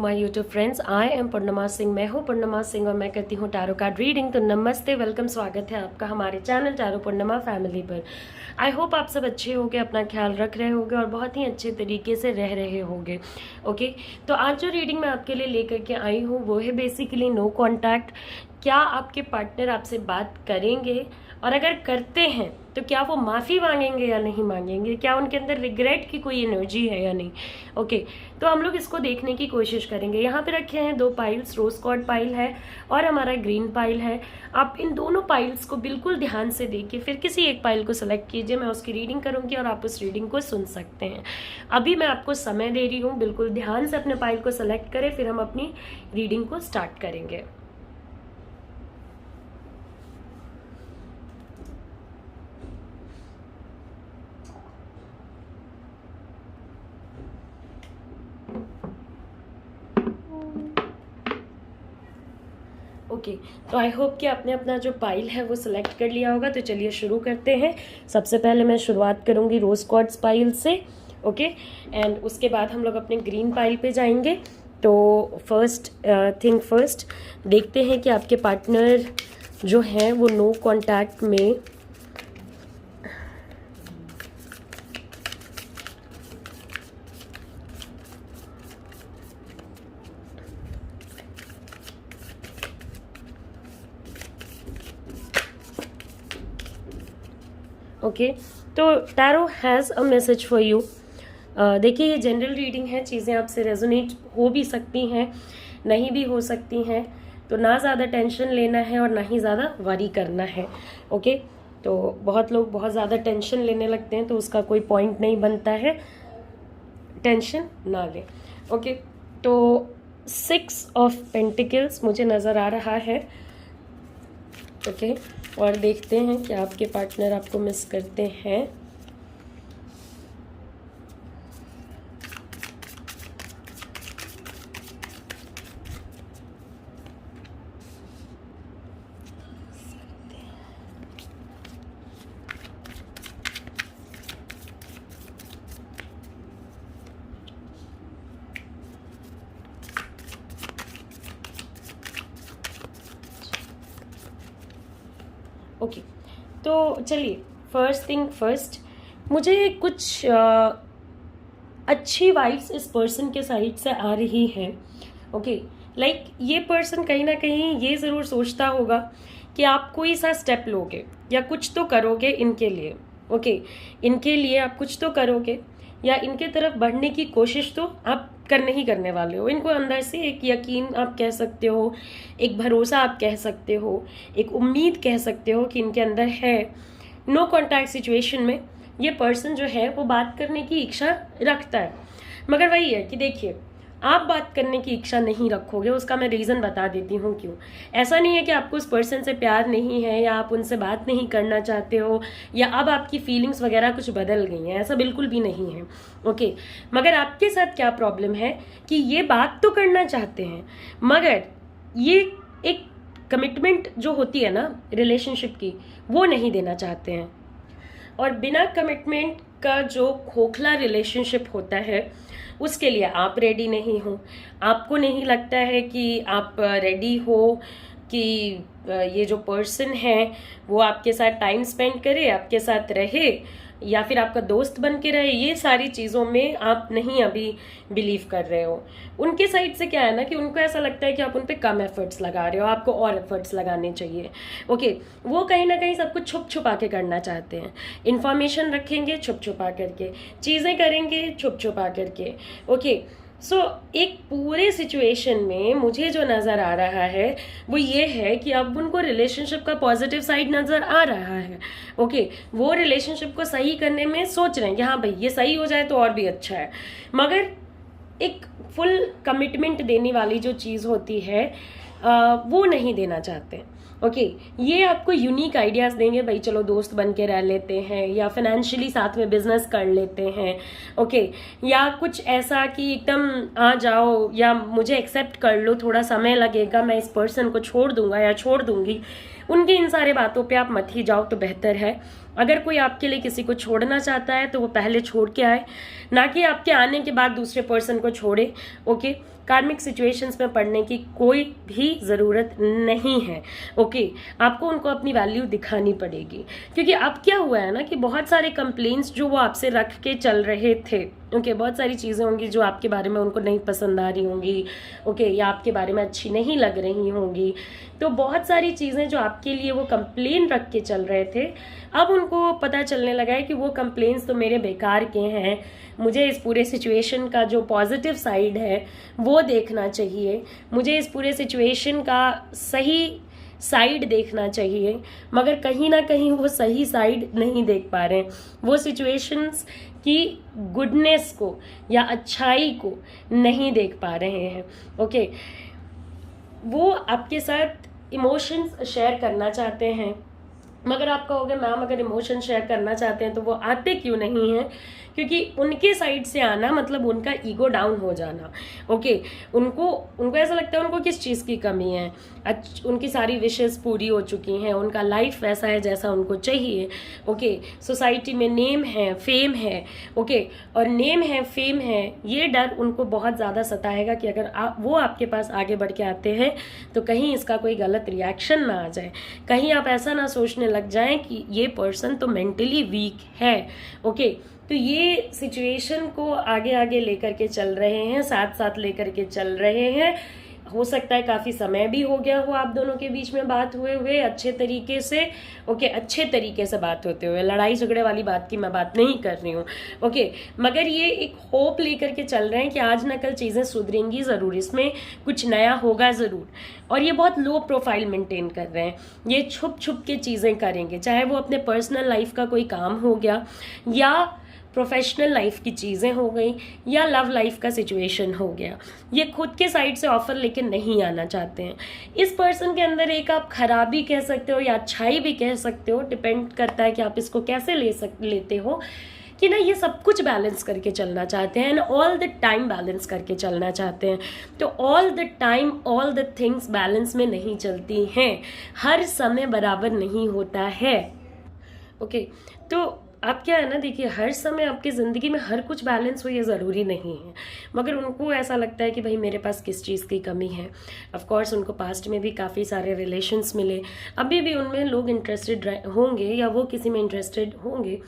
My YouTube friends. I am Purnima Singh. मैं हूँ पूर्णिमा सिंह और मैं करती हूँ टैरो कार्ड रीडिंग। तो नमस्ते, वेलकम, स्वागत है आपका हमारे चैनल टैरो पूर्णिमा फैमिली पर। आई होप आप सब अच्छे होंगे, अपना ख्याल रख रहे होंगे और बहुत ही अच्छे तरीके से रह रहे होंगे। ओके, तो आज जो रीडिंग मैं आपके लिए लेकर के आई हूँ वो है बेसिकली नो कॉन्टैक्ट। क्या आपके पार्टनर आपसे बात करेंगे, और अगर करते हैं तो क्या वो माफ़ी मांगेंगे या नहीं मांगेंगे, क्या उनके अंदर रिग्रेट की कोई एनर्जी है या नहीं। ओके, तो हम लोग इसको देखने की कोशिश करेंगे। यहाँ पे रखे हैं दो पाइल्स, रोज कॉर्ड पाइल है और हमारा ग्रीन पाइल है। आप इन दोनों पाइल्स को बिल्कुल ध्यान से देखिए, फिर किसी एक पाइल को सेलेक्ट कीजिए। मैं उसकी रीडिंग करूँगी और आप उस रीडिंग को सुन सकते हैं। अभी मैं आपको समय दे रही हूँ, बिल्कुल ध्यान से अपने पाइल को सेलेक्ट करें, फिर हम अपनी रीडिंग को स्टार्ट करेंगे। ओके, तो आई होप कि आपने अपना जो पाइल है वो सिलेक्ट कर लिया होगा। तो चलिए शुरू करते हैं। सबसे पहले मैं शुरुआत करूंगी रोज क्वार्ट्ज पाइल से। ओके, एंड उसके बाद हम लोग अपने ग्रीन पाइल पे जाएंगे। तो फर्स्ट थिंग फर्स्ट, देखते हैं कि आपके पार्टनर जो हैं वो नो कॉन्टैक्ट में ओके, तो tarot has a message for you. देखिए, ये जनरल रीडिंग है, चीज़ें आपसे रेजोनेट हो भी सकती हैं, नहीं भी हो सकती हैं। तो ना ज़्यादा टेंशन लेना है और ना ही ज़्यादा वरी करना है। ओके, तो बहुत लोग बहुत ज़्यादा टेंशन लेने लगते हैं, तो उसका कोई पॉइंट नहीं बनता है, टेंशन ना लें। ओके, तो 6 ऑफ पेंटिकल्स मुझे नज़र आ रहा है। ओके, और देखते हैं कि आपके पार्टनर आपको मिस करते हैं। ओके, तो चलिए फर्स्ट थिंग फर्स्ट, मुझे कुछ अच्छी वाइब्स इस पर्सन के साइड से आ रही है। ओके, लाइक ये पर्सन कहीं ना कहीं ये ज़रूर सोचता होगा कि आप कोई सा स्टेप लोगे या कुछ तो करोगे इनके लिए। ओके, इनके लिए आप कुछ तो करोगे या इनके तरफ बढ़ने की कोशिश तो आप करने ही करने वाले हो। इनको अंदर से एक यकीन आप कह सकते हो, एक भरोसा आप कह सकते हो, एक उम्मीद कह सकते हो कि इनके अंदर है। नो कॉन्टैक्ट सिचुएशन में ये पर्सन जो है वो बात करने की इच्छा रखता है, मगर वही है कि देखिए, आप बात करने की इच्छा नहीं रखोगे। उसका मैं रीज़न बता देती हूँ क्यों। ऐसा नहीं है कि आपको उस पर्सन से प्यार नहीं है या आप उनसे बात नहीं करना चाहते हो या अब आपकी फीलिंग्स वगैरह कुछ बदल गई हैं, ऐसा बिल्कुल भी नहीं है। ओके, मगर आपके साथ क्या प्रॉब्लम है कि ये बात तो करना चाहते हैं, मगर ये एक कमिटमेंट जो होती है ना रिलेशनशिप की, वो नहीं देना चाहते हैं। और बिना कमिटमेंट का जो खोखला रिलेशनशिप होता है उसके लिए आप रेडी नहीं हो। आपको नहीं लगता है कि आप रेडी हो कि ये जो पर्सन है वो आपके साथ टाइम स्पेंड करे, आपके साथ रहे या फिर आपका दोस्त बन के रहे। ये सारी चीज़ों में आप नहीं अभी बिलीव कर रहे हो। उनके साइड से क्या है ना कि उनको ऐसा लगता है कि आप उन पे कम एफर्ट्स लगा रहे हो, आपको और एफर्ट्स लगाने चाहिए। ओके, वो कहीं ना कहीं सब कुछ छुप छुपा के करना चाहते हैं। इन्फॉर्मेशन रखेंगे छुप छुपा करके, चीज़ें करेंगे छुप छुपा करके। ओके, सो एक पूरे सिचुएशन में मुझे जो नज़र आ रहा है वो ये है कि अब उनको रिलेशनशिप का पॉजिटिव साइड नज़र आ रहा है। ओके, वो रिलेशनशिप को सही करने में सोच रहे हैं कि हाँ भाई ये सही हो जाए तो और भी अच्छा है, मगर एक फुल कमिटमेंट देने वाली जो चीज़ होती है वो नहीं देना चाहते। ओके, ये आपको यूनिक आइडियाज़ देंगे, भाई चलो दोस्त बन के रह लेते हैं या फाइनेंशियली साथ में बिजनेस कर लेते हैं। ओके, या कुछ ऐसा कि एकदम आ जाओ या मुझे एक्सेप्ट कर लो, थोड़ा समय लगेगा, मैं इस पर्सन को छोड़ दूंगा या छोड़ दूंगी। उनकी इन सारे बातों पे आप मत ही जाओ तो बेहतर है। अगर कोई आपके लिए किसी को छोड़ना चाहता है तो वो पहले छोड़ के आए, ना कि आपके आने के बाद दूसरे पर्सन को छोड़े। ओके, कार्मिक सिचुएशंस में पड़ने की कोई भी ज़रूरत नहीं है। ओके, आपको उनको अपनी वैल्यू दिखानी पड़ेगी, क्योंकि अब क्या हुआ है ना कि बहुत सारे कंप्लेंट्स जो वो आपसे रख के चल रहे थे, ओके, बहुत सारी चीज़ें होंगी जो आपके बारे में उनको नहीं पसंद आ रही होंगी, ओके, या आपके बारे में अच्छी नहीं लग रही होंगी। तो बहुत सारी चीज़ें जो आपके लिए वो कंप्लेन रख के चल रहे थे, अब उनको पता चलने लगा है कि वो कंप्लेंट्स तो मेरे बेकार के हैं, मुझे इस पूरे सिचुएशन का जो पॉजिटिव साइड है वो देखना चाहिए, मुझे इस पूरे सिचुएशन का सही साइड देखना चाहिए, मगर कहीं ना कहीं वो सही साइड नहीं देख पा रहे हैं। वो सिचुएशंस की गुडनेस को या अच्छाई को नहीं देख पा रहे हैं। ओके, वो आपके साथ इमोशंस शेयर करना चाहते हैं, मगर आप कहोगे मैम अगर इमोशन शेयर करना चाहते हैं तो वो आते क्यों नहीं हैं? क्योंकि उनके साइड से आना मतलब उनका ईगो डाउन हो जाना। ओके, उनको ऐसा लगता है उनको किस चीज़ की कमी है, उनकी सारी विशेस पूरी हो चुकी हैं, उनका लाइफ वैसा है जैसा उनको चाहिए। ओके, सोसाइटी में नेम है, फेम है, ओके, और नेम है, फेम है, ये डर उनको बहुत ज़्यादा सताएगा कि अगर वो आपके पास आगे बढ़ के आते हैं तो कहीं इसका कोई गलत रिएक्शन ना आ जाए, कहीं आप ऐसा ना सोचने लग जाएं कि ये पर्सन तो मेंटली वीक है। ओके, तो ये सिचुएशन को आगे आगे लेकर के चल रहे हैं, साथ साथ लेकर के चल रहे हैं। हो सकता है काफ़ी समय भी हो गया हो आप दोनों के बीच में बात हुए हुए अच्छे तरीके से। ओके, अच्छे तरीके से बात होते हुए, लड़ाई झगड़े वाली बात की मैं बात नहीं कर रही हूँ। ओके, मगर ये एक होप लेकर के चल रहे हैं कि आज न कल चीज़ें सुधरेंगी ज़रूर, इसमें कुछ नया होगा ज़रूर। और ये बहुत लो प्रोफाइल मेंटेन कर रहे हैं, ये छुप छुप के चीज़ें करेंगे, चाहे वो अपने पर्सनल लाइफ का कोई काम हो गया या प्रोफेशनल लाइफ की चीज़ें हो गई या लव लाइफ का सिचुएशन हो गया, ये खुद के साइड से ऑफर लेके नहीं आना चाहते हैं। इस पर्सन के अंदर एक आप खराबी कह सकते हो या अच्छाई भी कह सकते हो, डिपेंड करता है कि आप इसको कैसे लेते हो, कि ना ये सब कुछ बैलेंस करके चलना चाहते हैं and all the time balance करके चलना चाहते हैं। तो all the time all the things balance में नहीं चलती हैं, हर समय बराबर नहीं होता है। ओके, तो आप क्या है ना, देखिए हर समय आपकी ज़िंदगी में हर कुछ बैलेंस हो ये ज़रूरी नहीं है, मगर उनको ऐसा लगता है कि भाई मेरे पास किस चीज़ की कमी है। ऑफ कोर्स उनको पास्ट में भी काफ़ी सारे रिलेशंस मिले, अभी भी उनमें लोग इंटरेस्टेड होंगे या वो किसी में इंटरेस्टेड होंगे,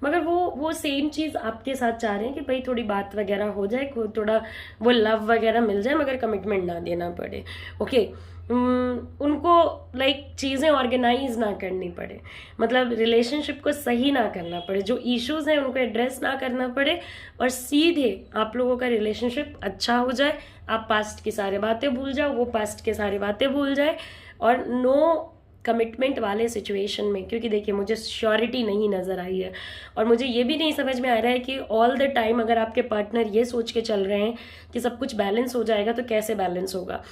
मगर वो सेम चीज़ आपके साथ चाह रहे हैं कि भाई थोड़ी बात वगैरह हो जाए, थोड़ा वो लव वगैरह मिल जाए, मगर कमिटमेंट ना देना पड़े। ओके, उनको लाइक चीज़ें ऑर्गेनाइज ना करनी पड़े, मतलब रिलेशनशिप को सही ना करना पड़े, जो इश्यूज हैं उनको एड्रेस ना करना पड़े और सीधे आप लोगों का रिलेशनशिप अच्छा हो जाए। आप पास्ट की सारी बातें भूल जाओ, वो पास्ट के सारी बातें भूल जाए, और नो कमिटमेंट वाले सिचुएशन में, क्योंकि देखिए मुझे श्योरिटी नहीं नज़र आई है और मुझे ये भी नहीं समझ में आ रहा है कि ऑल द टाइम अगर आपके पार्टनर ये सोच के चल रहे हैं कि सब कुछ बैलेंस हो जाएगा तो कैसे बैलेंस होगा।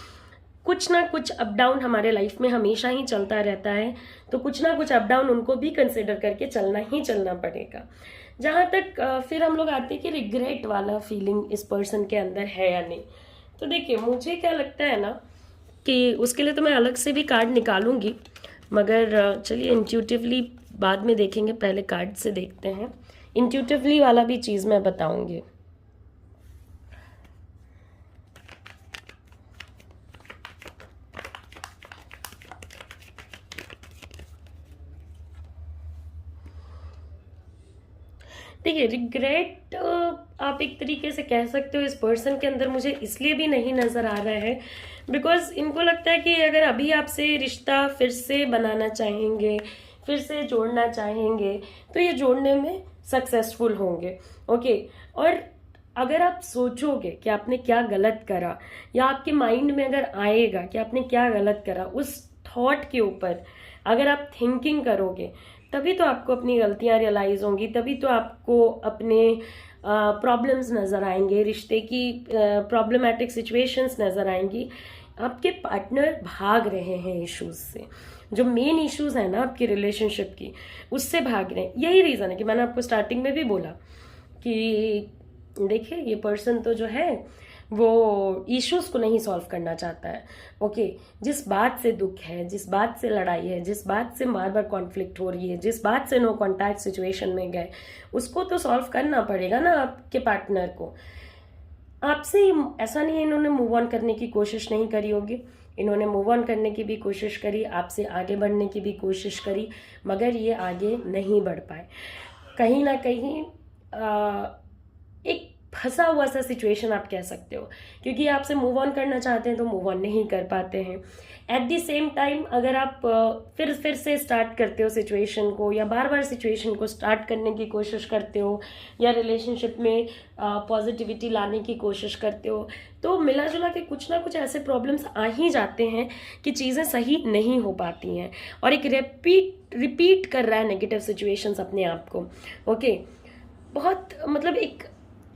कुछ ना कुछ अप डाउन हमारे लाइफ में हमेशा ही चलता रहता है, तो कुछ ना कुछ अप डाउन उनको भी कंसिडर करके चलना पड़ेगा। जहाँ तक फिर हम लोग आते हैं कि रिग्रेट वाला फीलिंग इस पर्सन के अंदर है या नहीं, तो देखिए मुझे क्या लगता है ना कि उसके लिए तो मैं अलग से भी कार्ड निकालूंगी, मगर चलिए इंट्यूटिवली बाद में देखेंगे, पहले कार्ड से देखते हैं। इंट्यूटिवली वाला भी चीज़ मैं बताऊंगी। देखिए रिग्रेट आप एक तरीके से कह सकते हो इस पर्सन के अंदर मुझे इसलिए भी नहीं नज़र आ रहा है बिकॉज इनको लगता है कि अगर अभी आपसे रिश्ता फिर से बनाना चाहेंगे, फिर से जोड़ना चाहेंगे, तो ये जोड़ने में सक्सेसफुल होंगे। ओके, और अगर आप सोचोगे कि आपने क्या गलत करा या आपके माइंड में अगर आएगा कि आपने क्या गलत करा, उस थॉट के ऊपर अगर आप थिंकिंग करोगे तभी तो आपको अपनी गलतियां रियलाइज होंगी, तभी तो आपको अपने प्रॉब्लम्स नज़र आएंगे, रिश्ते की प्रॉब्लमेटिक सिचुएशंस नज़र आएंगी। आपके पार्टनर भाग रहे हैं इश्यूज से, जो मेन इश्यूज है ना आपकी रिलेशनशिप की, उससे भाग रहे हैं। यही रीज़न है कि मैंने आपको स्टार्टिंग में भी बोला कि देखिए ये पर्सन तो जो है वो इश्यूज को नहीं सॉल्व करना चाहता है। ओके, जिस बात से दुख है, जिस बात से लड़ाई है, जिस बात से बार बार कॉन्फ्लिक्ट हो रही है, जिस बात से नो कॉन्टैक्ट सिचुएशन में गए, उसको तो सॉल्व करना पड़ेगा ना आपके पार्टनर को। आपसे ऐसा नहीं है इन्होंने मूव ऑन करने की कोशिश नहीं करी होगी, इन्होंने मूव ऑन करने की भी कोशिश करी, आपसे आगे बढ़ने की भी कोशिश करी, मगर ये आगे नहीं बढ़ पाए। कहीं ना कहीं एक फंसा हुआ सा सिचुएशन आप कह सकते हो, क्योंकि आपसे मूव ऑन करना चाहते हैं तो मूव ऑन नहीं कर पाते हैं। एट द सेम टाइम अगर आप फिर से स्टार्ट करते हो सिचुएशन को, या बार बार सिचुएशन को स्टार्ट करने की कोशिश करते हो, या रिलेशनशिप में पॉजिटिविटी लाने की कोशिश करते हो, तो मिला जुला के कुछ ना कुछ ऐसे प्रॉब्लम्स आ ही जाते हैं कि चीज़ें सही नहीं हो पाती हैं, और एक रिपीट कर रहा है नेगेटिव सिचुएशंस अपने आप को। ओके, बहुत मतलब एक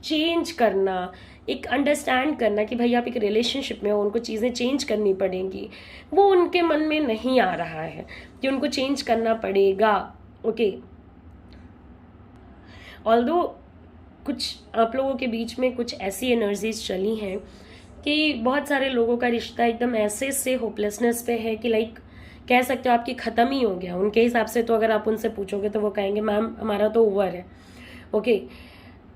चेंज करना, एक अंडरस्टैंड करना कि भाई आप एक रिलेशनशिप में हो, उनको चीज़ें चेंज करनी पड़ेंगी, वो उनके मन में नहीं आ रहा है कि उनको चेंज करना पड़ेगा। ओके, ऑल्दो कुछ आप लोगों के बीच में कुछ ऐसी एनर्जीज चली हैं कि बहुत सारे लोगों का रिश्ता एकदम ऐसे से होपलेसनेस पे है कि लाइक कह सकते हो आपकी ख़त्म ही हो गया उनके हिसाब से। तो अगर आप उनसे पूछोगे तो वो कहेंगे मैम हमारा तो ओवर है। ओके,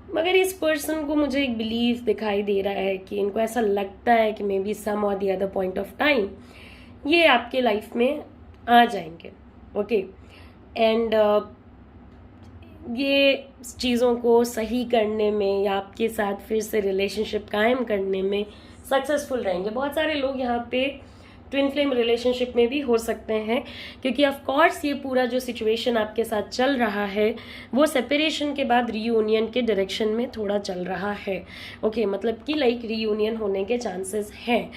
मगर इस पर्सन को मुझे एक बिलीफ दिखाई दे रहा है कि इनको ऐसा लगता है कि मे बी सम और the other point of time ये आपके लाइफ में आ जाएंगे। ओके, एंड ये चीज़ों को सही करने में या आपके साथ फिर से रिलेशनशिप कायम करने में सक्सेसफुल रहेंगे। बहुत सारे लोग यहाँ पे ट्विन फ्लेम रिलेशनशिप में भी हो सकते हैं, क्योंकि ऑफ कोर्स ये पूरा जो सिचुएशन आपके साथ चल रहा है वो सेपरेशन के बाद रीयूनियन के डायरेक्शन में थोड़ा चल रहा है। ओके, मतलब कि लाइक रीयूनियन होने के चांसेस हैं।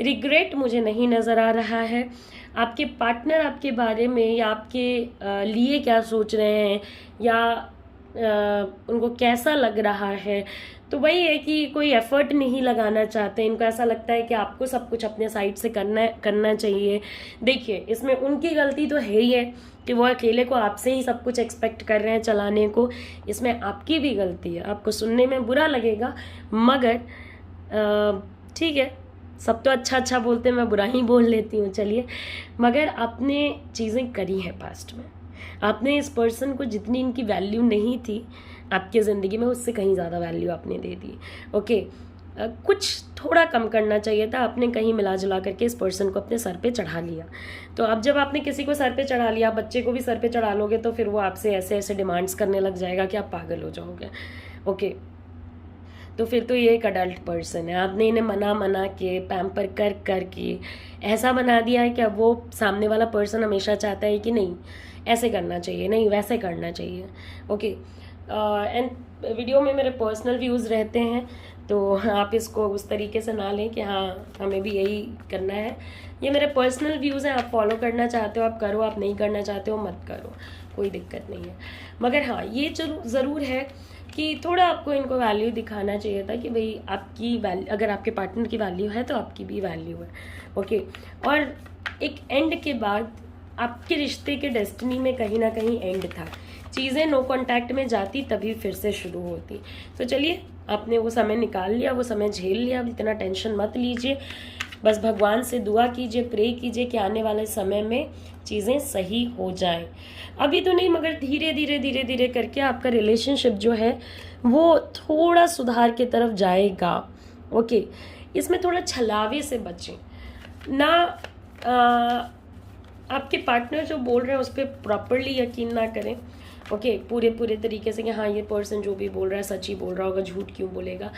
रिग्रेट मुझे नहीं नज़र आ रहा है। आपके पार्टनर आपके बारे में या आपके लिए क्या सोच रहे हैं, या उनको कैसा लग रहा है, तो वही है कि कोई एफर्ट नहीं लगाना चाहते। इनको ऐसा लगता है कि आपको सब कुछ अपने साइड से करना चाहिए। देखिए, इसमें उनकी गलती तो है ही है कि वो अकेले को आपसे ही सब कुछ एक्सपेक्ट कर रहे हैं चलाने को। इसमें आपकी भी गलती है। आपको सुनने में बुरा लगेगा, मगर ठीक है, सब तो अच्छा अच्छा बोलते हैं, मैं बुरा ही बोल लेती हूँ, चलिए। मगर आपने चीज़ें करी हैं पास्ट में, आपने इस पर्सन को जितनी इनकी वैल्यू नहीं थी आपके ज़िंदगी में, उससे कहीं ज़्यादा वैल्यू आपने दे दी। ओके, कुछ थोड़ा कम करना चाहिए था। आपने कहीं मिला जुला करके इस पर्सन को अपने सर पे चढ़ा लिया। तो अब जब आपने किसी को सर पे चढ़ा लिया, बच्चे को भी सर पे चढ़ा लोगे, तो फिर वो आपसे ऐसे ऐसे डिमांड्स करने लग जाएगा कि आप पागल हो जाओगे। ओके, तो फिर तो ये एक अडल्ट पर्सन है। आपने इन्हें मना के पैम्पर कर के ऐसा बना दिया है कि अब वो सामने वाला पर्सन हमेशा चाहता है कि नहीं ऐसे करना चाहिए, नहीं वैसे करना चाहिए। ओके, एंड वीडियो में मेरे पर्सनल व्यूज़ रहते हैं, तो आप इसको उस तरीके से ना लें कि हाँ हमें भी यही करना है। ये मेरे पर्सनल व्यूज़ हैं, आप फॉलो करना चाहते हो आप करो, आप नहीं करना चाहते हो मत करो, कोई दिक्कत नहीं है। मगर हाँ, ये ज़रूर है कि थोड़ा आपको इनको वैल्यू दिखाना चाहिए था कि भाई आपकी वैल्यू, अगर आपके पार्टनर की वैल्यू है तो आपकी भी वैल्यू है। ओके, और एक एंड के बाद आपके रिश्ते के डेस्टिनी में कहीं ना कहीं एंड था। चीज़ें नो कांटेक्ट में जाती तभी फिर से शुरू होती। तो चलिए, आपने वो समय निकाल लिया, वो समय झेल लिया, अब इतना टेंशन मत लीजिए। बस भगवान से दुआ कीजिए, प्रे कीजिए कि आने वाले समय में चीज़ें सही हो जाएं। अभी तो नहीं, मगर धीरे धीरे करके आपका रिलेशनशिप जो है वो थोड़ा सुधार की तरफ जाएगा। ओके, इसमें थोड़ा छलावे से बचें ना। आपके पार्टनर जो बोल रहे हैं उस पर प्रॉपरली यकीन ना करें। ओके, पूरे तरीके से कि हाँ ये पर्सन जो भी बोल रहा है सच ही बोल रहा होगा, झूठ क्यों बोलेगा।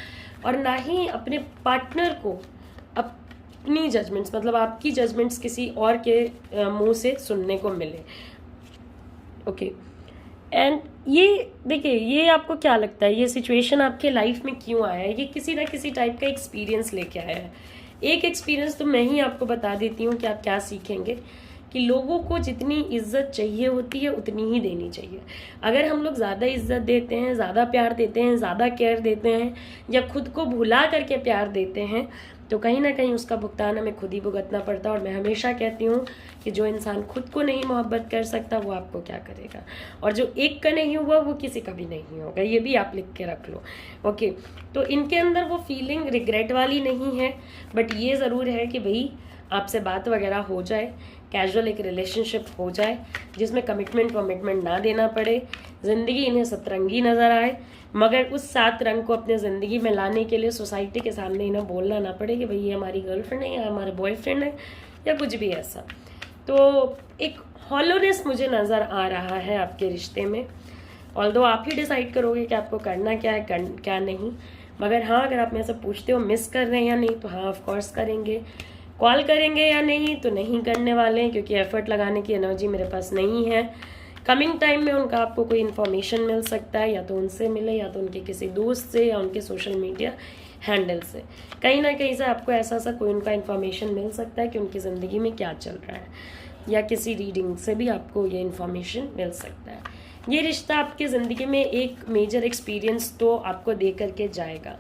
और ना ही अपने पार्टनर को अपनी जजमेंट्स, मतलब आपकी जजमेंट्स किसी और के मुंह से सुनने को मिले। ओके, एंड ये देखिए, ये आपको क्या लगता है ये सिचुएशन आपके लाइफ में क्यों आया है? ये किसी ना किसी टाइप का एक्सपीरियंस लेके आया है। एक एक्सपीरियंस तो मैं ही आपको बता देती हूँ कि आप क्या सीखेंगे, कि लोगों को जितनी इज्जत चाहिए होती है उतनी ही देनी चाहिए। अगर हम लोग ज़्यादा इज्जत देते हैं, ज़्यादा प्यार देते हैं, ज़्यादा केयर देते हैं, या खुद को भुला करके प्यार देते हैं, तो कहीं ना कहीं उसका भुगतान हमें खुद ही भुगतना पड़ता है। और मैं हमेशा कहती हूँ कि जो इंसान खुद को नहीं मोहब्बत कर सकता वो आपको क्या करेगा, और जो एक का नहीं हुआ वो किसी का भी नहीं होगा, ये भी आप लिख के रख लो। ओके, तो इनके अंदर वो फीलिंग रिग्रेट वाली नहीं है, बट ये ज़रूर है कि भाई आपसे बात वगैरह हो जाए, कैजुअल एक रिलेशनशिप हो जाए जिसमें कमिटमेंट ना देना पड़े, ज़िंदगी इन्हें सतरंगी नज़र आए, मगर उस 7 रंग को अपने ज़िंदगी में लाने के लिए सोसाइटी के सामने इन्हें बोलना ना पड़े कि भाई ये हमारी गर्लफ्रेंड है या हमारे बॉयफ्रेंड है या कुछ भी ऐसा। तो एक हॉलोनेस मुझे नज़र आ रहा है आपके रिश्ते में। ऑल्दो आप ही डिसाइड करोगे कि आपको करना क्या है, क्या नहीं। मगर हाँ, अगर आप मेरे से पूछते हो मिस कर रहे हैं या नहीं, तो हाँ ऑफ कोर्स करेंगे। कॉल करेंगे या नहीं, तो नहीं करने वाले हैं, क्योंकि एफर्ट लगाने की एनर्जी मेरे पास नहीं है। कमिंग टाइम में उनका आपको कोई इन्फॉर्मेशन मिल सकता है, या तो उनसे मिले या तो उनके किसी दोस्त से या उनके सोशल मीडिया हैंडल से। कहीं ना कहीं से आपको ऐसा कोई उनका इन्फॉर्मेशन मिल सकता है कि उनकी ज़िंदगी में क्या चल रहा है, या किसी रीडिंग से भी आपको ये इन्फॉर्मेशन मिल सकता है। ये रिश्ता आपकी ज़िंदगी में एक मेजर एक्सपीरियंस तो आपको दे करके जाएगा।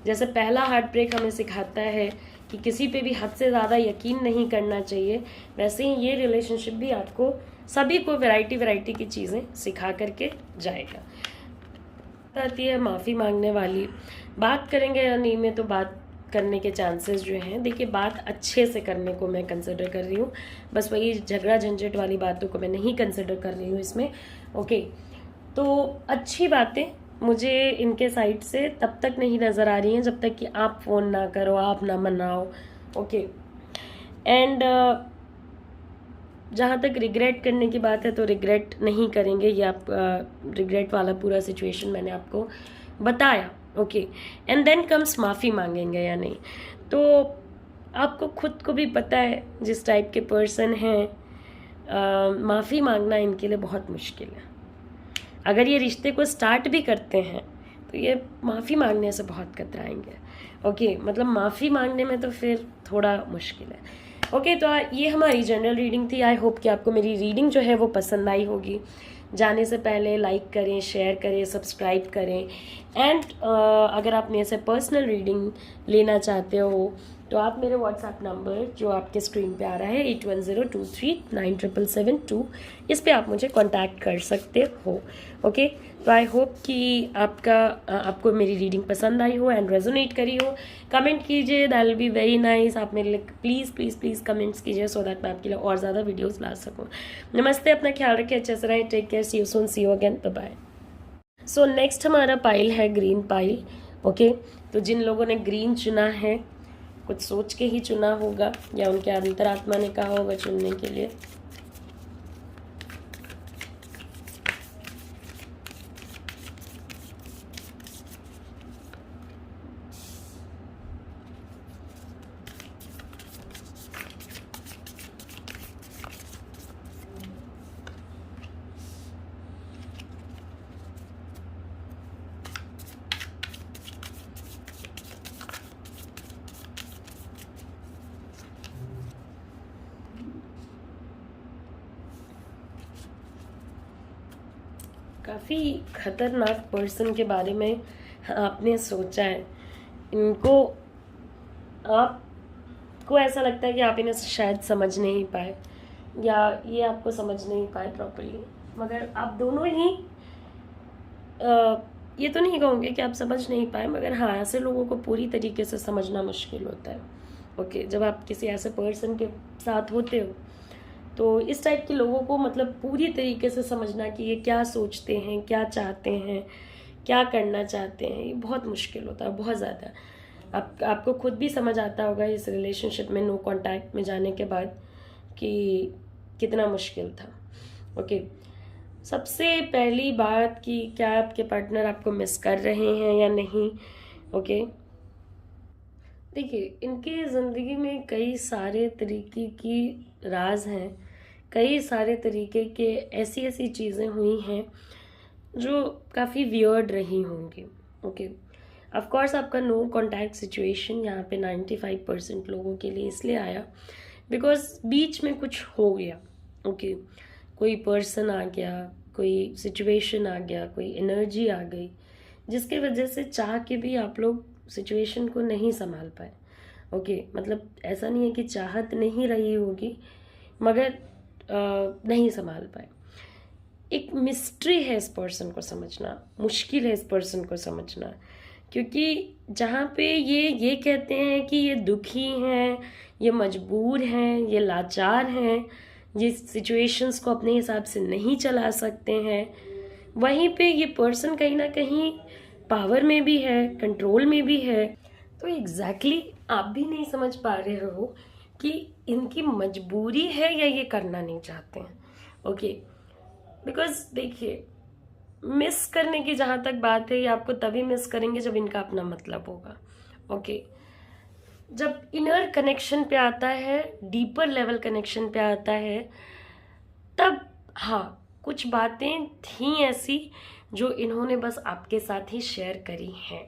जैसे पहला हार्ट ब्रेक हमें सिखाता है कि किसी पे भी हद से ज़्यादा यकीन नहीं करना चाहिए, वैसे ही ये रिलेशनशिप भी आपको सभी को वैरायटी की चीज़ें सिखा करके जाएगा। आती है माफ़ी मांगने वाली। बात करेंगे या नहीं में तो बात करने के चांसेस जो हैं, देखिए बात अच्छे से करने को मैं कंसिडर कर रही हूँ, बस वही झगड़ा झंझट वाली बातों को मैं नहीं कंसिडर कर रही हूँ इसमें। ओके, तो अच्छी बातें मुझे इनके साइड से तब तक नहीं नज़र आ रही हैं जब तक कि आप फ़ोन ना करो, आप ना मनाओ। ओके, एंड जहाँ तक रिग्रेट करने की बात है तो रिग्रेट नहीं करेंगे, ये आप रिग्रेट वाला पूरा सिचुएशन मैंने आपको बताया। ओके, एंड देन कम्स माफ़ी मांगेंगे या नहीं। तो आपको खुद को भी पता है जिस टाइप के पर्सन हैं, माफ़ी मांगना इनके लिए बहुत मुश्किल है। अगर ये रिश्ते को स्टार्ट भी करते हैं तो ये माफ़ी मांगने से बहुत कतराएंगे। ओके, मतलब माफ़ी मांगने में तो फिर थोड़ा मुश्किल है। ओके, तो ये हमारी जनरल रीडिंग थी। आई होप कि आपको मेरी रीडिंग जो है वो पसंद आई होगी। जाने से पहले लाइक करें, शेयर करें, सब्सक्राइब करें, एंड अगर आप मेरे से पर्सनल रीडिंग लेना चाहते हो तो आप मेरे व्हाट्सएप नंबर जो आपके स्क्रीन पे आ रहा है 8102397772, इस पे आप मुझे कांटेक्ट कर सकते हो। ओके, तो आई होप कि आपको मेरी रीडिंग पसंद आई हो एंड रेजोनेट करी हो। कमेंट कीजिए, that will be very nice. आप मेरे लिए प्लीज़ प्लीज़ प्लीज़ कमेंट्स कीजिए सो दैट मैं आपके लिए और ज़्यादा वीडियोज़ ला सकूँ। नमस्ते, अपना ख्याल रखिए, अच्छे से रहें, take care, see you soon, see you again, bye bye. So next हमारा पाइल है ग्रीन पाइल। ओके, तो जिन लोगों ने ग्रीन चुना है कुछ सोच के ही चुना होगा, या उनके अंतरात्मा ने कहा होगा चुनने के लिए। काफ़ी खतरनाक पर्सन के बारे में आपने सोचा है। इनको आपको ऐसा लगता है कि आप इन्हें शायद समझ नहीं पाए, या ये आपको समझ नहीं पाए प्रॉपर्ली, मगर आप दोनों ही ये तो नहीं कहूँगे कि आप समझ नहीं पाए, मगर हाँ, ऐसे लोगों को पूरी तरीके से समझना मुश्किल होता है। ओके, जब आप किसी ऐसे पर्सन के साथ होते हो तो इस टाइप के लोगों को मतलब पूरी तरीके से समझना कि ये क्या सोचते हैं, क्या चाहते हैं, क्या करना चाहते हैं, ये बहुत मुश्किल होता है, बहुत ज़्यादा। आपको खुद भी समझ आता होगा इस रिलेशनशिप में नो कांटेक्ट में जाने के बाद कि कितना मुश्किल था। ओके, सबसे पहली बात कि क्या आपके पार्टनर आपको मिस कर रहे हैं या नहीं। ओके, देखिए इनकी ज़िंदगी में कई सारे तरीके की राज हैं, कई सारे तरीके के ऐसी ऐसी चीज़ें हुई हैं जो काफ़ी वियर्ड रही होंगी। ओके, ऑफ कोर्स आपका नो कांटेक्ट सिचुएशन यहाँ पे 95% लोगों के लिए इसलिए आया बिकॉज बीच में कुछ हो गया। ओके, कोई पर्सन आ गया, कोई सिचुएशन आ गया, कोई एनर्जी आ गई जिसकी वजह से चाह के भी आप लोग सिचुएशन को नहीं संभाल पाए। ओके, मतलब ऐसा नहीं है कि चाहत नहीं रही होगी, मगर नहीं संभाल पाए। एक मिस्ट्री है इस पर्सन को समझना, मुश्किल है इस पर्सन को समझना क्योंकि जहाँ पे ये कहते हैं कि ये दुखी हैं, ये मजबूर हैं, ये लाचार हैं, ये सिचुएशंस को अपने हिसाब से नहीं चला सकते हैं, वहीं पे ये पर्सन कहीं ना कहीं पावर में भी है, कंट्रोल में भी है। तो एग्जैक्टली आप भी नहीं समझ पा रहे हो कि इनकी मजबूरी है या ये करना नहीं चाहते हैं। ओके, बिकॉज देखिए, मिस करने की जहाँ तक बात है, ये आपको तभी मिस करेंगे जब इनका अपना मतलब होगा। ओके, जब इनर कनेक्शन पे आता है, डीपर लेवल कनेक्शन पे आता है, तब हाँ कुछ बातें थी ऐसी जो इन्होंने बस आपके साथ ही शेयर करी हैं।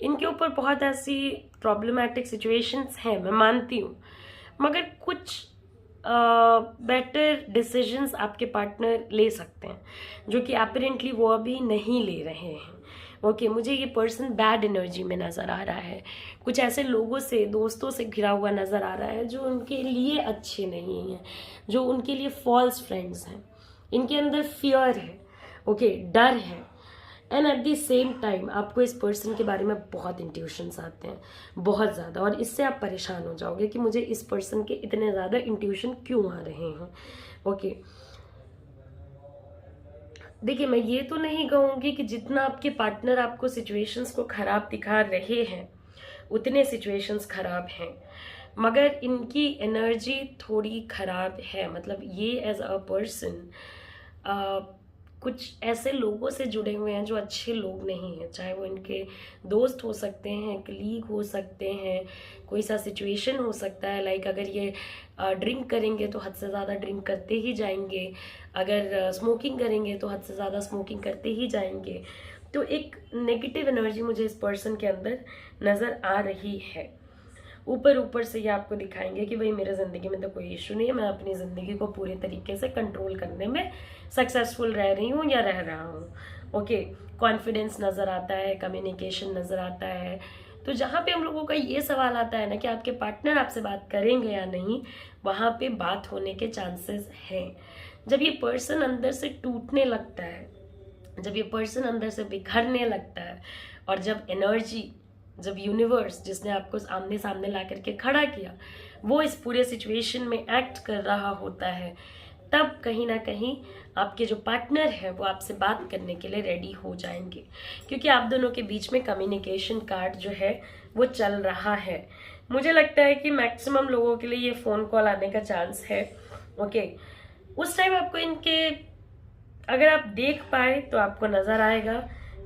इनके ऊपर बहुत ऐसी प्रॉब्लमैटिक सिचुएशंस हैं, मैं मानती हूँ, मगर कुछ बेटर डिसीजंस आपके पार्टनर ले सकते हैं जो कि अपेरेंटली वो अभी नहीं ले रहे हैं। ओके, मुझे ये पर्सन बैड एनर्जी में नज़र आ रहा है, कुछ ऐसे लोगों से, दोस्तों से घिरा हुआ नज़र आ रहा है जो उनके लिए अच्छे नहीं हैं, जो उनके लिए फॉल्स फ्रेंड्स हैं। इनके अंदर फियर है, ओके, डर है, and at the same time आपको इस पर्सन के बारे में बहुत इंट्यूशंस आते हैं, बहुत ज़्यादा, और इससे आप परेशान हो जाओगे कि मुझे इस पर्सन के इतने ज़्यादा इंट्यूशन क्यों आ रहे हैं। ओके, देखिए, मैं ये तो नहीं कहूँगी कि जितना आपके पार्टनर आपको सिचुएशंस को ख़राब दिखा रहे हैं उतने सिचुएशंस ख़राब हैं, मगर इनकी एनर्जी थोड़ी ख़राब है। मतलब ये एज अ पर्सन कुछ ऐसे लोगों से जुड़े हुए हैं जो अच्छे लोग नहीं हैं, चाहे वो इनके दोस्त हो सकते हैं, कलीग हो सकते हैं, कोई सा सिचुएशन हो सकता है। लाइक अगर ये ड्रिंक करेंगे तो हद से ज़्यादा ड्रिंक करते ही जाएंगे, अगर स्मोकिंग करेंगे तो हद से ज़्यादा स्मोकिंग करते ही जाएंगे। तो एक नेगेटिव एनर्जी मुझे इस पर्सन के अंदर नज़र आ रही है। ऊपर से ये आपको दिखाएंगे कि भाई मेरे ज़िंदगी में तो कोई इशू नहीं है, मैं अपनी ज़िंदगी को पूरे तरीके से कंट्रोल करने में सक्सेसफुल रह रही हूँ या रह रहा हूँ। ओके, कॉन्फिडेंस नज़र आता है, कम्युनिकेशन नज़र आता है। तो जहाँ पे हम लोगों का ये सवाल आता है ना कि आपके पार्टनर आपसे बात करेंगे या नहीं, वहाँ पे बात होने के चांसेस हैं। जब ये पर्सन अंदर से टूटने लगता है, जब ये पर्सन अंदर से बिखरने लगता है, और जब यूनिवर्स जिसने आपको आमने सामने ला करके खड़ा किया वो इस पूरे सिचुएशन में एक्ट कर रहा होता है, तब कहीं ना कहीं आपके जो पार्टनर है वो आपसे बात करने के लिए रेडी हो जाएंगे, क्योंकि आप दोनों के बीच में कम्युनिकेशन कार्ड जो है वो चल रहा है। मुझे लगता है कि मैक्सिमम लोगों के लिए ये फ़ोन कॉल आने का चांस है। ओके, उस टाइम आपको इनके, अगर आप देख पाए तो आपको नज़र आएगा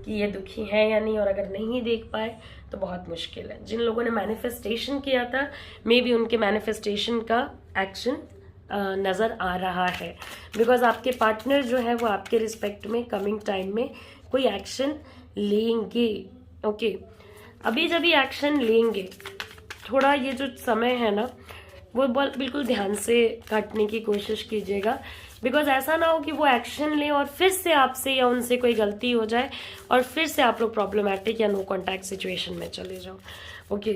कि ये दुखी है या नहीं, और अगर नहीं देख पाए तो बहुत मुश्किल है। जिन लोगों ने मैनिफेस्टेशन किया था, मे बी उनके मैनिफेस्टेशन का एक्शन नज़र आ रहा है, बिकॉज आपके पार्टनर जो है वो आपके रिस्पेक्ट में कमिंग टाइम में कोई एक्शन लेंगे। ओके, अभी जब ये एक्शन लेंगे, थोड़ा ये जो समय है ना वो बिल्कुल ध्यान से काटने की कोशिश कीजिएगा, बिकॉज ऐसा ना हो कि वो एक्शन ले और फिर से आपसे या उनसे कोई गलती हो जाए और फिर से आप लोग प्रॉब्लमैटिक या नो कॉन्टैक्ट सिचुएशन में चले जाओ। ओके,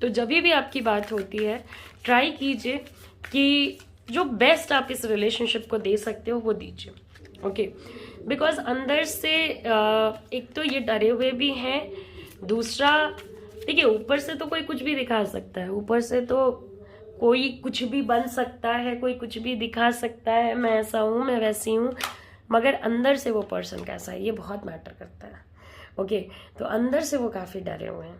तो जब भी आपकी बात होती है ट्राई कीजिए कि जो बेस्ट आप इस रिलेशनशिप को दे सकते हो वो दीजिए। ओके, बिकॉज अंदर से एक तो ये डरे हुए भी हैं, दूसरा देखिए ऊपर से तो कोई कुछ भी दिखा सकता है, ऊपर से तो कोई कुछ भी बन सकता है, कोई कुछ भी दिखा सकता है, मैं ऐसा हूँ, मैं वैसी हूँ, मगर अंदर से वो पर्सन कैसा है ये बहुत मैटर करता है। ओके, तो अंदर से वो काफ़ी डरे हुए हैं,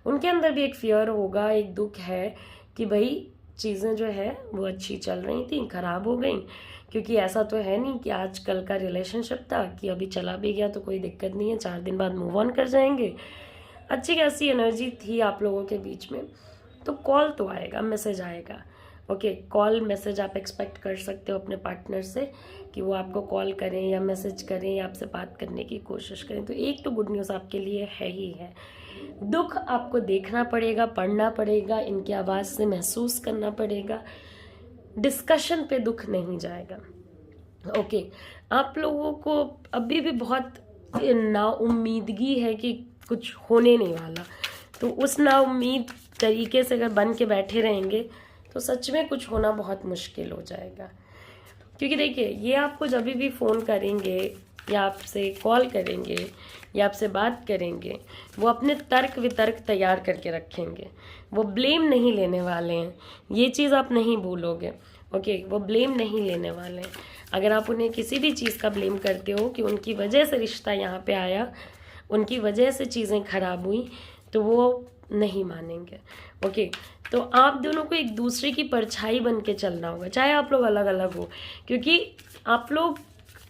उनके अंदर भी एक फियर होगा, एक दुख है कि भाई चीज़ें जो है वो अच्छी चल रही थी, ख़राब हो गई, क्योंकि ऐसा तो है नहीं कि आज कल का रिलेशनशिप था कि अभी चला भी गया तो कोई दिक्कत नहीं है, 4 दिन बाद मूव ऑन कर जाएंगे। अच्छी खासी एनर्जी थी आप लोगों के बीच में, तो कॉल तो आएगा, मैसेज आएगा। ओके, कॉल मैसेज आप एक्सपेक्ट कर सकते हो अपने पार्टनर से कि वो आपको कॉल करें या मैसेज करें या आपसे बात करने की कोशिश करें। तो एक तो गुड न्यूज़ आपके लिए है ही है। दुख आपको देखना पड़ेगा, पढ़ना पड़ेगा, इनकी आवाज़ से महसूस करना पड़ेगा, डिस्कशन पे दुख नहीं जाएगा। ओके, आप लोगों को अभी भी बहुत नाउम्मीदगी है कि कुछ होने नहीं वाला, तो उस नाउम्मीद तरीके से अगर बन के बैठे रहेंगे तो सच में कुछ होना बहुत मुश्किल हो जाएगा। क्योंकि देखिए ये आपको जब भी फ़ोन करेंगे या आपसे कॉल करेंगे या आपसे बात करेंगे, वो अपने तर्क वितर्क तैयार करके रखेंगे। वो ब्लेम नहीं लेने वाले हैं, ये चीज़ आप नहीं भूलोगे। ओके, वो ब्लेम नहीं लेने वाले हैं। अगर आप उन्हें किसी भी चीज़ का ब्लेम करते हो कि उनकी वजह से रिश्ता यहाँ पे आया, उनकी वजह से चीज़ें खराब हुई, तो वो नहीं मानेंगे। ओके, तो आप दोनों को एक दूसरे की परछाई बन के चलना होगा, चाहे आप लोग अलग अलग हो, क्योंकि आप लोग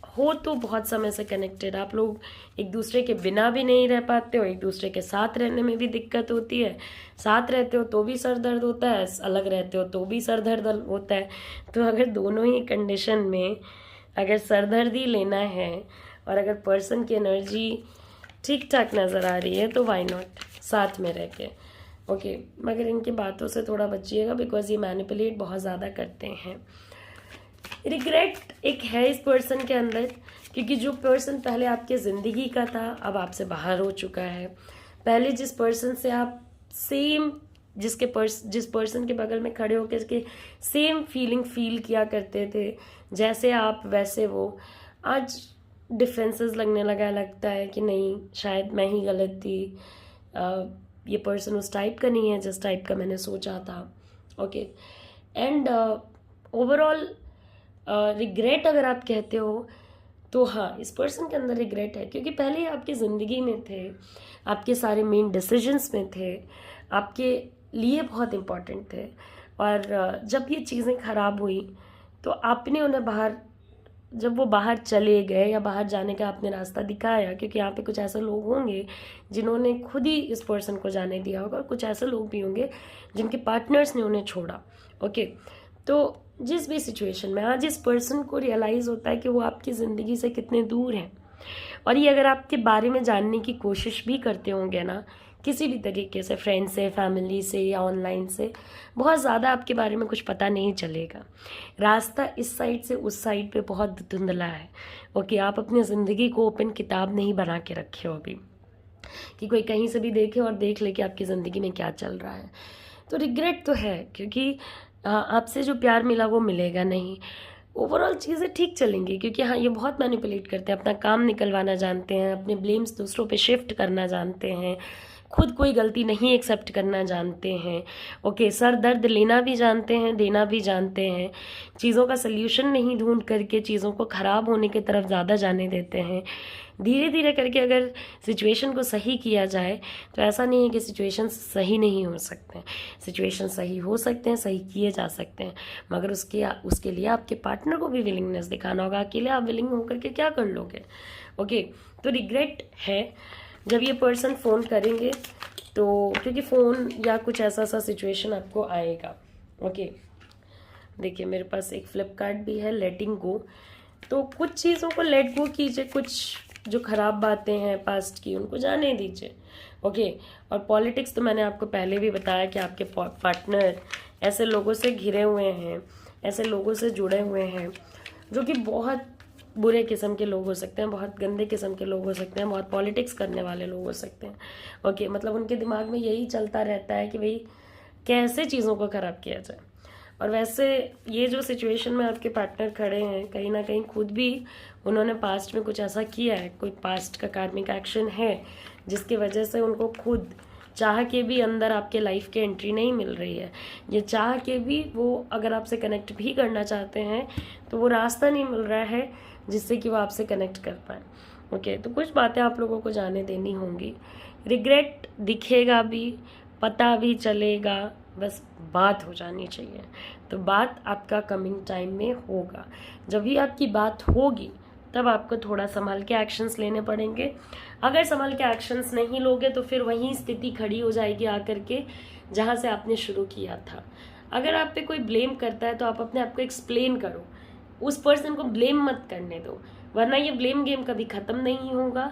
हो तो बहुत समय से कनेक्टेड। आप लोग एक दूसरे के बिना भी नहीं रह पाते हो, एक दूसरे के साथ रहने में भी दिक्कत होती है। साथ रहते हो तो भी सर दर्द होता है, अलग रहते हो तो भी सर दर्द होता है। तो अगर दोनों ही कंडीशन में अगर सरदर्दी लेना है और अगर पर्सन की एनर्जी ठीक ठाक नज़र आ रही है, तो वाई नॉट साथ में रह के। ओके, मगर इनकी बातों से थोड़ा बचिएगा, बिकॉज ये मैनिपुलेट बहुत ज़्यादा करते हैं। रिग्रेट एक है इस पर्सन के अंदर, क्योंकि जो पर्सन पहले आपके ज़िंदगी का था अब आपसे बाहर हो चुका है। पहले जिस पर्सन से आप सेम जिस पर्सन के बगल में खड़े होकर इसके सेम फीलिंग फील किया करते थे, जैसे आप वैसे वो, आज डिफरेंसेस लगने लगता है कि नहीं, शायद मैं ही गलत थी, ये पर्सन उस टाइप का नहीं है जिस टाइप का मैंने सोचा था। ओके, एंड ओवरऑल रिग्रेट अगर आप कहते हो तो हाँ, इस पर्सन के अंदर रिग्रेट है, क्योंकि पहले ही आपकी ज़िंदगी में थे, आपके सारे मेन डिसीजंस में थे, आपके लिए बहुत इम्पोर्टेंट थे। और जब ये चीज़ें ख़राब हुई तो आपने उन्हें जब वो बाहर चले गए या बाहर जाने का आपने रास्ता दिखाया, क्योंकि यहाँ पे कुछ ऐसे लोग होंगे जिन्होंने खुद ही इस पर्सन को जाने दिया होगा, और कुछ ऐसे लोग भी होंगे जिनके पार्टनर्स ने उन्हें छोड़ा। ओके, तो जिस भी सिचुएशन में आज इस पर्सन को रियलाइज़ होता है कि वो आपकी ज़िंदगी से कितने दूर हैं, और ये अगर आपके बारे में जानने की कोशिश भी करते होंगे ना, किसी भी तरीके से, फ्रेंड से, फैमिली से या ऑनलाइन से, बहुत ज़्यादा आपके बारे में कुछ पता नहीं चलेगा। रास्ता इस साइड से उस साइड पे बहुत धुंधला है। ओके, आप अपनी ज़िंदगी को ओपन किताब नहीं बना के रखे हो अभी, कि कोई कहीं से भी देखे और देख ले कि आपकी ज़िंदगी में क्या चल रहा है। तो रिग्रेट तो है, क्योंकि आपसे जो प्यार मिला वो मिलेगा नहीं। ओवरऑल चीज़ें ठीक चलेंगी, क्योंकि हाँ, ये बहुत मैनिपुलेट करते हैं, अपना काम निकलवाना जानते हैं, अपने ब्लेम्स दूसरों पे शिफ्ट करना जानते हैं, खुद कोई गलती नहीं एक्सेप्ट करना जानते हैं। ओके, सर दर्द लेना भी जानते हैं, देना भी जानते हैं, चीज़ों का सल्यूशन नहीं ढूंढ करके चीज़ों को ख़राब होने की तरफ ज़्यादा जाने देते हैं। धीरे धीरे करके अगर सिचुएशन को सही किया जाए तो ऐसा नहीं है कि सिचुएशन सही नहीं हो सकते हैं, सिचुएशन सही हो सकते हैं, सही किए जा सकते हैं, मगर उसके लिए आपके पार्टनर को भी विलिंगनेस दिखाना होगा। अकेले आप विलिंग होकर के क्या कर लोगे। ओके, तो रिग्रेट है जब ये पर्सन फ़ोन करेंगे, तो क्योंकि फ़ोन या कुछ ऐसा सिचुएशन आपको आएगा। ओके, देखिए मेरे पास एक फ्लिपकार्ट भी है, लेटिंग गो। तो कुछ चीज़ों को लेट गो कीजिए, कुछ जो ख़राब बातें हैं पास्ट की उनको जाने दीजिए। ओके, और पॉलिटिक्स तो मैंने आपको पहले भी बताया कि आपके पार्टनर ऐसे लोगों से घिरे हुए हैं, ऐसे लोगों से जुड़े हुए हैं जो कि बहुत बुरे किस्म के लोग हो सकते हैं, बहुत गंदे किस्म के लोग हो सकते हैं, बहुत पॉलिटिक्स करने वाले लोग हो सकते हैं। ओके, मतलब उनके दिमाग में यही चलता रहता है कि भाई कैसे चीज़ों को ख़राब किया जाए। और वैसे ये जो सिचुएशन में आपके पार्टनर खड़े हैं, कहीं ना कहीं खुद भी उन्होंने पास्ट में कुछ ऐसा किया है, कोई पास्ट का कार्मिक एक्शन है जिसकी वजह से उनको खुद चाह के भी अंदर आपके लाइफ के एंट्री नहीं मिल रही है। ये चाह के भी वो अगर आपसे कनेक्ट भी करना चाहते हैं तो वो रास्ता नहीं मिल रहा है जिससे कि वो आपसे कनेक्ट कर पाए। ओके, तो कुछ बातें आप लोगों को जाने देनी होंगी। रिग्रेट दिखेगा भी, पता भी चलेगा, बस बात हो जानी चाहिए। तो बात आपका कमिंग टाइम में होगा। जब भी आपकी बात होगी तब आपको थोड़ा संभाल के एक्शंस लेने पड़ेंगे। अगर संभाल के एक्शंस नहीं लोगे तो फिर वही स्थिति खड़ी हो जाएगी आकर के जहाँ से आपने शुरू किया था। अगर आप पे कोई ब्लेम करता है तो आप अपने आप को एक्सप्लेन करो, उस पर्सन को ब्लेम मत करने दो, वरना ये ब्लेम गेम कभी ख़त्म नहीं होगा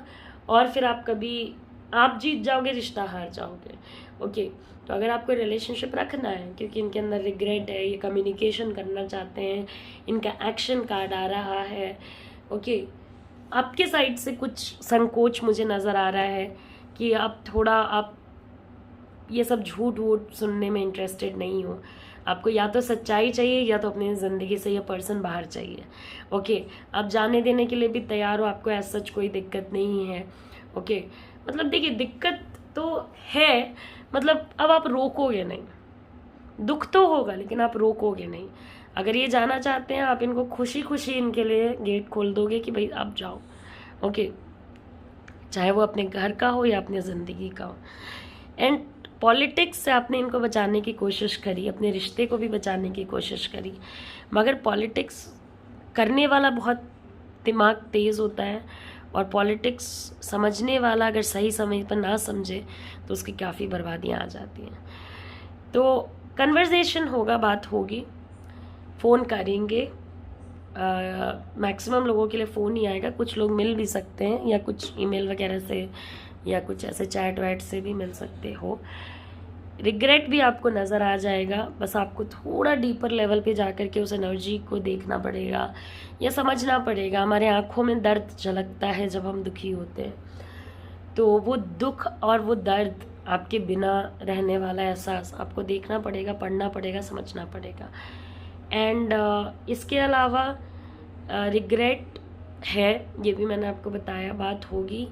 और फिर आप जीत जाओगे, रिश्ता हार जाओगे। ओके, तो अगर आपको रिलेशनशिप रखना है, क्योंकि इनके अंदर रिग्रेट है, ये कम्युनिकेशन करना चाहते हैं, इनका एक्शन कार्ड आ रहा है। ओके, आपके साइड से कुछ संकोच मुझे नज़र आ रहा है कि आप ये सब झूठ वूठ सुनने में इंटरेस्टेड नहीं हो। आपको या तो सच्चाई चाहिए या तो अपनी ज़िंदगी से ये पर्सन बाहर चाहिए। ओके, आप जाने देने के लिए भी तैयार हो, आपको ऐसा सच कोई दिक्कत नहीं है। ओके, मतलब देखिए दिक्कत तो है, मतलब अब आप रोकोगे नहीं, दुख तो होगा लेकिन आप रोकोगे नहीं। अगर ये जाना चाहते हैं आप इनको खुशी खुशी इनके लिए गेट खोल दोगे कि भाई आप जाओ। ओके, चाहे वो अपने घर का हो या अपनी ज़िंदगी का हो। एंड पॉलिटिक्स से आपने इनको बचाने की कोशिश करी, अपने रिश्ते को भी बचाने की कोशिश करी, मगर पॉलिटिक्स करने वाला बहुत दिमाग तेज़ होता है, और पॉलिटिक्स समझने वाला अगर सही समय पर ना समझे तो उसकी काफ़ी बर्बादियाँ आ जाती हैं। तो कन्वर्सेशन होगा, बात होगी, फ़ोन करेंगे, मैक्सिमम लोगों के लिए फ़ोन ही आएगा, कुछ लोग मिल भी सकते हैं या कुछ ईमेल वगैरह से या कुछ ऐसे चैट वैट से भी मिल सकते हो। रिग्रेट भी आपको नज़र आ जाएगा, बस आपको थोड़ा डीपर लेवल पे जाकर के उस एनर्जी को देखना पड़ेगा या समझना पड़ेगा। हमारे आँखों में दर्द झलकता है जब हम दुखी होते हैं, तो वो दुख और वो दर्द आपके बिना रहने वाला एहसास आपको देखना पड़ेगा, पढ़ना पड़ेगा, समझना पड़ेगा। एंड इसके अलावा रिग्रेट है, ये भी मैंने आपको बताया, बात होगी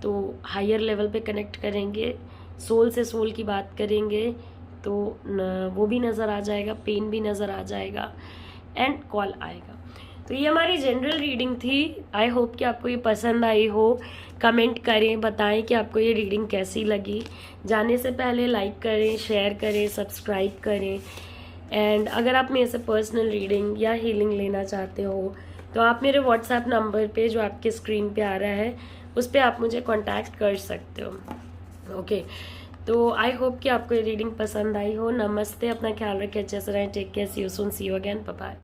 तो हायर लेवल पे कनेक्ट करेंगे, सोल से सोल की बात करेंगे तो वो भी नज़र आ जाएगा, पेन भी नज़र आ जाएगा, एंड कॉल आएगा। तो ये हमारी जनरल रीडिंग थी। आई होप कि आपको ये पसंद आई हो। कमेंट करें, बताएं कि आपको ये रीडिंग कैसी लगी। जाने से पहले लाइक करें, शेयर करें, सब्सक्राइब करें। एंड अगर आप मेरे से पर्सनल रीडिंग या हीलिंग लेना चाहते हो तो आप मेरे व्हाट्सएप नंबर पे जो आपके स्क्रीन पे आ रहा है उस पर आप मुझे कांटेक्ट कर सकते हो। ओके, तो आई होप कि आपको ये रीडिंग पसंद आई हो। नमस्ते, अपना ख्याल रखें, अच्छे से रहें, take care, see you soon, see you again, bye bye.